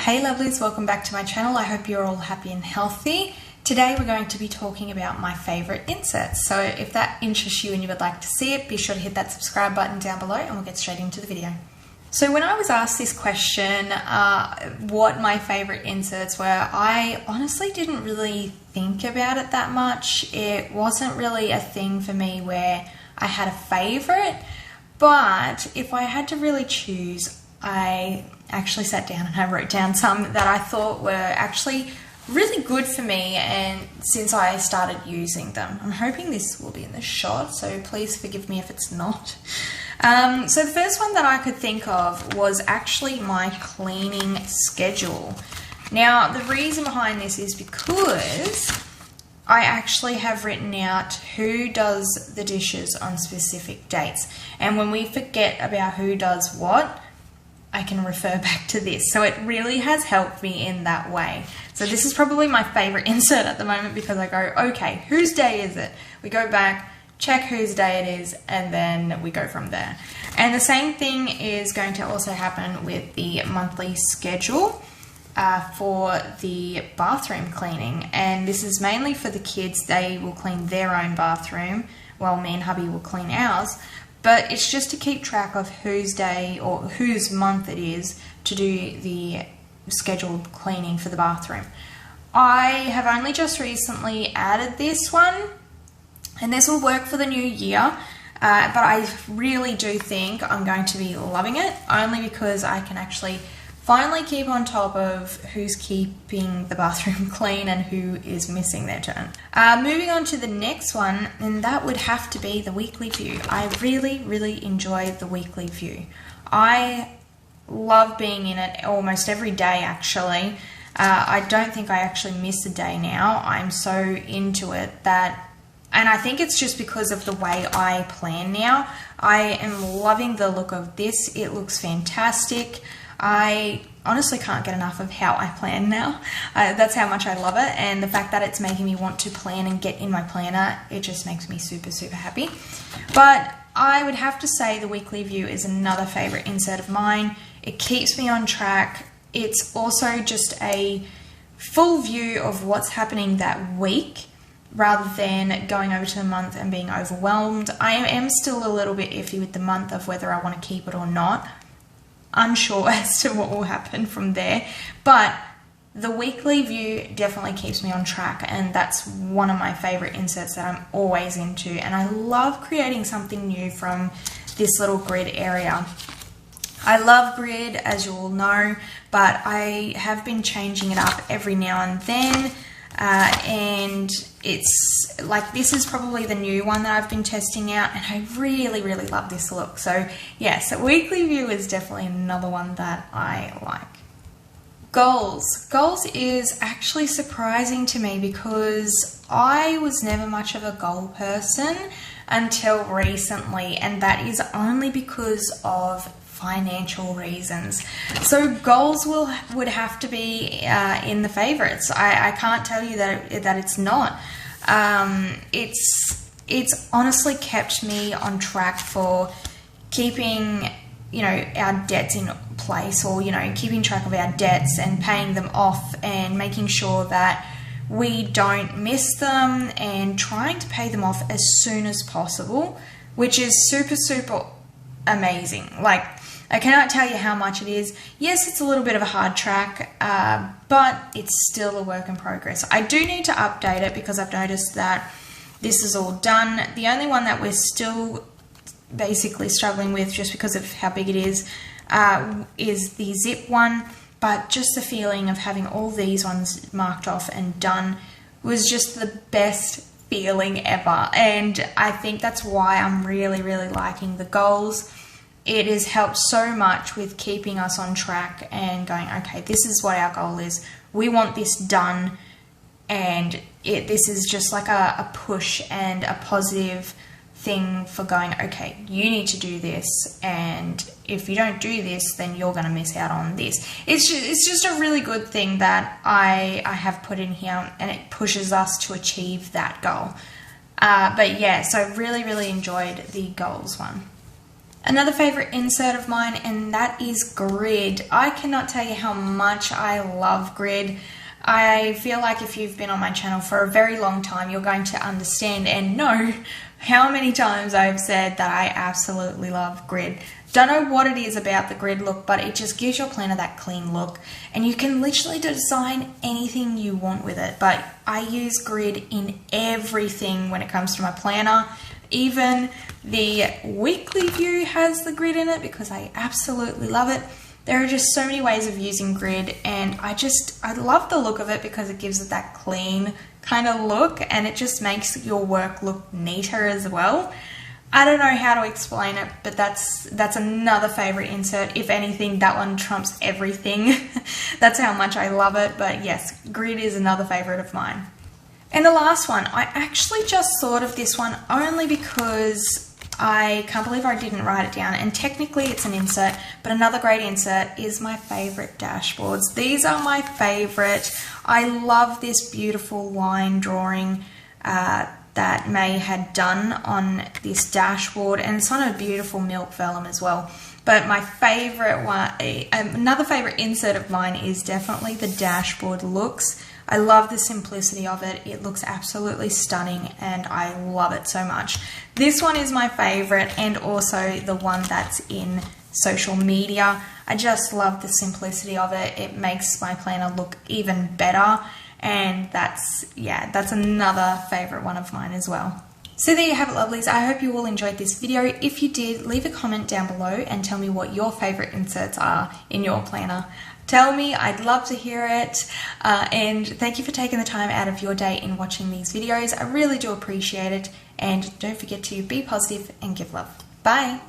Hey lovelies, welcome back to my channel. I hope you're all happy and healthy. Today we're going to be talking about my favourite inserts. So if that interests you and you would like to see it, be sure to hit that subscribe button down below and we'll get straight into the video. So when I was asked this question, what my favourite inserts were, I honestly didn't really think about it that much. It wasn't really a thing for me where I had a favourite, but if I had to really choose, I actually sat down and I wrote down some that I thought were actually really good for me and since I started using them. I'm hoping this will be in the shot, so please forgive me if it's not. So the first one that I could think of was actually my cleaning schedule. Now the reason behind this is because I actually have written out who does the dishes on specific dates, and when we forget about who does what, I can refer back to this. So it really has helped me in that way. So this is probably my favorite insert at the moment because I go, okay, whose day is it? We go back, check whose day it is, and then we go from there. And the same thing is going to also happen with the monthly schedule for the bathroom cleaning. And this is mainly for the kids. They will clean their own bathroom while me and hubby will clean ours. But it's just to keep track of whose day or whose month it is to do the scheduled cleaning for the bathroom. I have only just recently added this one, and this will work for the new year, but I really do think I'm going to be loving it, only because I can actually finally keep on top of who's keeping the bathroom clean and who is missing their turn. Moving on to the next one, and that would have to be the weekly view. I really enjoy the weekly view. I love being in it almost every day actually. I don't think I actually miss a day now. I'm so into it that, and I think it's just because of the way I plan now. I am loving the look of this. It looks fantastic. I honestly can't get enough of how I plan now. That's how much I love it, and the fact that it's making me want to plan and get in my planner, it just makes me super happy. But I would have to say the weekly view is another favourite insert of mine. It keeps me on track. It's also just a full view of what's happening that week rather than going over to the month and being overwhelmed. I am still a little bit iffy with the month of whether I want to keep it or not. Unsure as to what will happen from there, but the weekly view definitely keeps me on track, and that's one of my favorite inserts that I'm always into, and I love creating something new from this little grid area. I love grid, as you all know, but I have been changing it up every now and then, and it's like, this is probably the new one that I've been testing out, and I really love this look. So yes, weekly view is definitely another one that I like. Goals. Goals is actually surprising to me because I was never much of a goal person until recently, and that is only because of financial reasons. So goals would have to be in the favorites. I can't tell you that it's not. It's honestly kept me on track for keeping, you know, our debts in place, or, you know, keeping track of our debts and paying them off and making sure that we don't miss them and trying to pay them off as soon as possible, which is super amazing. Like, I cannot tell you how much it is. Yes, it's a little bit of a hard track, but it's still a work in progress. I do need to update it because I've noticed that this is all done. The only one that we're still basically struggling with, just because of how big it is the zip one. But just the feeling of having all these ones marked off and done was just the best feeling ever. And I think that's why I'm really liking the goals. It has helped so much with keeping us on track and going, okay, this is what our goal is. We want this done, and this is just like a push and a positive thing for going, okay, you need to do this, and if you don't do this, then you're going to miss out on this. It's just a really good thing that I have put in here, and it pushes us to achieve that goal. But yeah, so really enjoyed the goals one. Another favorite insert of mine, and that is grid. I cannot tell you how much I love grid. I feel like if you've been on my channel for a very long time, you're going to understand and know how many times I've said that I absolutely love grid. Don't know what it is about the grid look, but it just gives your planner that clean look, and you can literally design anything you want with it. But I use grid in everything when it comes to my planner. Even the weekly view has the grid in it because I absolutely love it. There are just so many ways of using grid, and I love the look of it because it gives it that clean kind of look, and it just makes your work look neater as well. I don't know how to explain it, but that's another favorite insert. If anything, that one trumps everything. That's how much I love it. But yes, grid is another favorite of mine. And the last one, I actually just thought of this one only because I can't believe I didn't write it down, and technically it's an insert, but another great insert is my favorite dashboards. These are my favorite. I love this beautiful line drawing that May had done on this dashboard, and it's on a beautiful milk vellum as well. But my favorite one, another favorite insert of mine is definitely the dashboard looks. I love the simplicity of it. It looks absolutely stunning, and I love it so much. This one is my favorite, and also the one that's in social media. I just love the simplicity of it. It makes my planner look even better, and that's another favorite one of mine as well. So there you have it, lovelies. I hope you all enjoyed this video. If you did, leave a comment down below and tell me what your favorite inserts are in your planner. Tell me, I'd love to hear it. And thank you for taking the time out of your day in watching these videos. I really do appreciate it. And don't forget to be positive and give love. Bye.